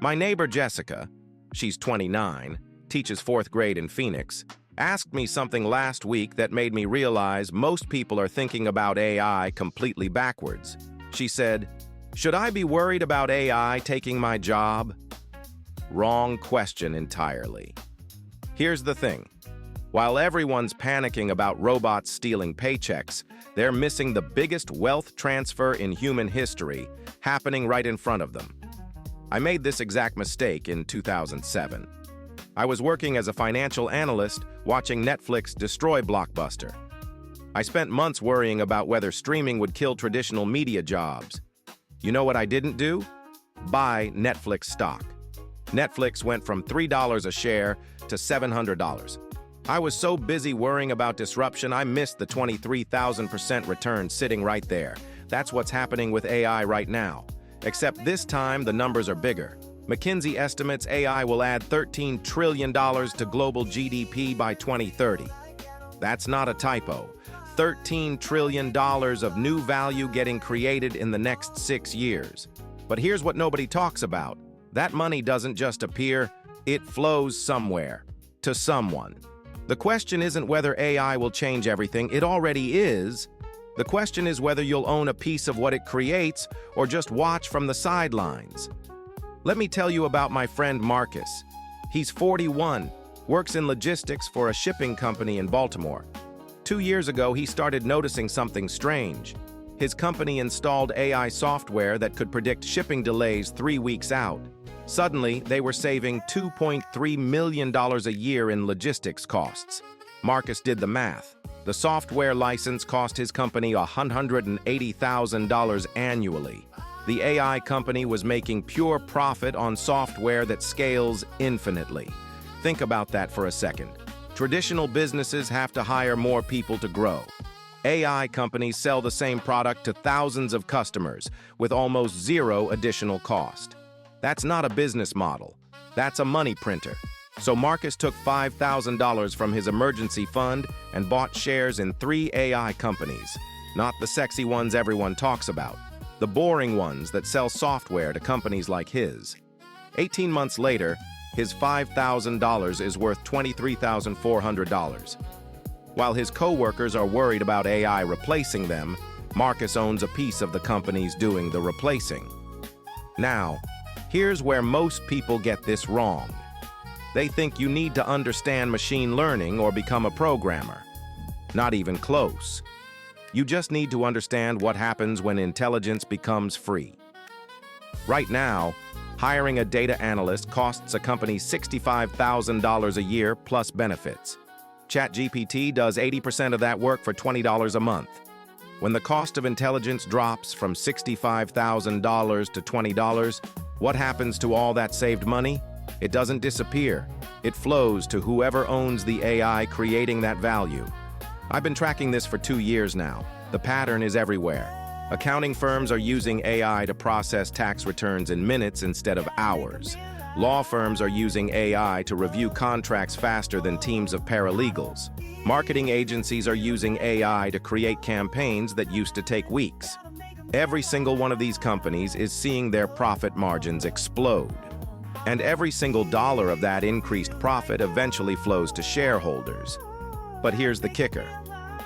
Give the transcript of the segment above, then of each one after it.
My neighbor Jessica, she's 29, teaches 4th grade in Phoenix, asked me something last week that made me realize most people are thinking about AI completely backwards. She said, "Should I be worried about AI taking my job?" Wrong question entirely. Here's the thing. While everyone's panicking about robots stealing paychecks, they're missing the biggest wealth transfer in human history happening right in front of them. I made this exact mistake in 2007. I was working as a financial analyst watching Netflix destroy Blockbuster. I spent months worrying about whether streaming would kill traditional media jobs. You know what I didn't do? Buy Netflix stock. Netflix went from $3 a share to $700. I was so busy worrying about disruption, I missed the 23,000% return sitting right there. That's what's happening with AI right now. Except this time, the numbers are bigger. McKinsey estimates AI will add $13 trillion to global GDP by 2030. That's not a typo. $13 trillion of new value getting created in the next 6 years. But here's what nobody talks about. That money doesn't just appear, it flows somewhere, to someone. The question isn't whether AI will change everything, it already is. The question is whether you'll own a piece of what it creates or just watch from the sidelines. Let me tell you about my friend Marcus. He's 41, works in logistics for a shipping company in Baltimore. 2 years ago, he started noticing something strange. His company installed AI software that could predict shipping delays 3 weeks out. Suddenly, they were saving $2.3 million a year in logistics costs. Marcus did the math. The software license cost his company $180,000 annually. The AI company was making pure profit on software that scales infinitely. Think about that for a second. Traditional businesses have to hire more people to grow. AI companies sell the same product to thousands of customers with almost zero additional cost. That's not a business model. That's a money printer. So Marcus took $5,000 from his emergency fund and bought shares in 3 AI companies. Not the sexy ones everyone talks about. The boring ones that sell software to companies like his. 18 months later, his $5,000 is worth $23,400. While his co-workers are worried about AI replacing them, Marcus owns a piece of the companies doing the replacing. Now, here's where most people get this wrong. They think you need to understand machine learning or become a programmer. Not even close. You just need to understand what happens when intelligence becomes free. Right now, hiring a data analyst costs a company $65,000 a year plus benefits. ChatGPT does 80% of that work for $20 a month. When the cost of intelligence drops from $65,000 to $20, what happens to all that saved money? It doesn't disappear. It flows to whoever owns the AI creating that value. I've been tracking this for 2 years now. The pattern is everywhere. Accounting firms are using AI to process tax returns in minutes instead of hours. Law firms are using AI to review contracts faster than teams of paralegals. Marketing agencies are using AI to create campaigns that used to take weeks. Every single one of these companies is seeing their profit margins explode. And every single dollar of that increased profit eventually flows to shareholders. But here's the kicker.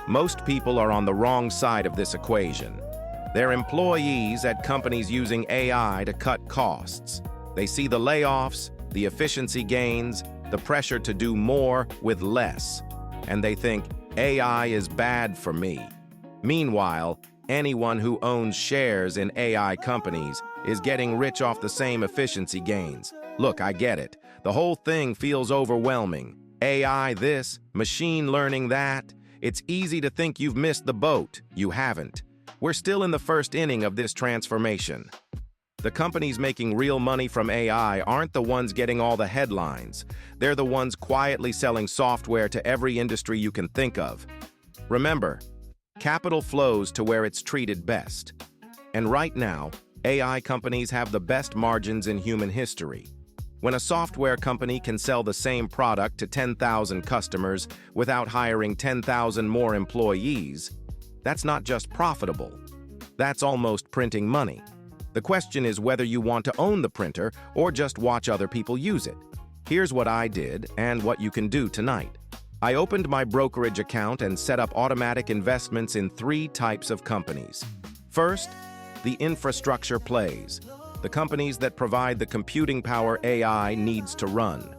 Most people are on the wrong side of this equation. They're employees at companies using AI to cut costs. They see the layoffs, the efficiency gains, the pressure to do more with less. And they think, AI is bad for me. Meanwhile, anyone who owns shares in AI companies is getting rich off the same efficiency gains. Look, I get it. The whole thing feels overwhelming. AI this, machine learning that. It's easy to think you've missed the boat. You haven't. We're still in the first inning of this transformation. The companies making real money from AI aren't the ones getting all the headlines. They're the ones quietly selling software to every industry you can think of. Remember, capital flows to where it's treated best. And right now, AI companies have the best margins in human history. When a software company can sell the same product to 10,000 customers without hiring 10,000 more employees, that's not just profitable. That's almost printing money. The question is whether you want to own the printer or just watch other people use it. Here's what I did and what you can do tonight. I opened my brokerage account and set up automatic investments in 3 types of companies. First, the infrastructure plays, the companies that provide the computing power AI needs to run.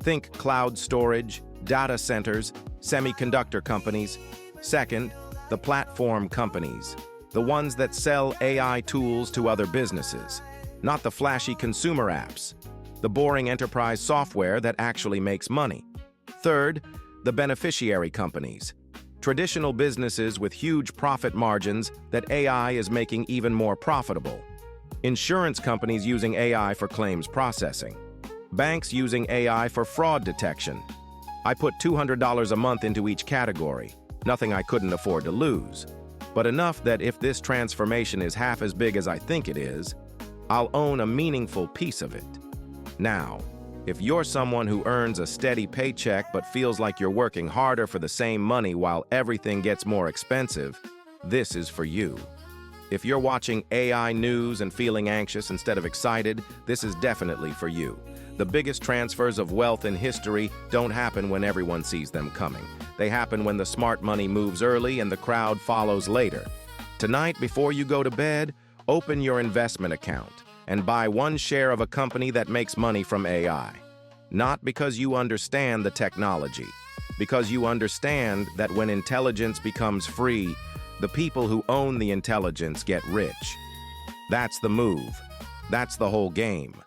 Think cloud storage, data centers, semiconductor companies. Second, the platform companies, the ones that sell AI tools to other businesses, not the flashy consumer apps, the boring enterprise software that actually makes money. Third, the beneficiary companies, traditional businesses with huge profit margins that AI is making even more profitable. Insurance companies using AI for claims processing. Banks using AI for fraud detection. I put $200 a month into each category, nothing I couldn't afford to lose, but enough that if this transformation is half as big as I think it is, I'll own a meaningful piece of it. Now, if you're someone who earns a steady paycheck but feels like you're working harder for the same money while everything gets more expensive, this is for you. If you're watching AI news and feeling anxious instead of excited, this is definitely for you. The biggest transfers of wealth in history don't happen when everyone sees them coming. They happen when the smart money moves early and the crowd follows later. Tonight, before you go to bed, open your investment account and buy 1 share of a company that makes money from AI. Not because you understand the technology, because you understand that when intelligence becomes free, the people who own the intelligence get rich. That's the move. That's the whole game.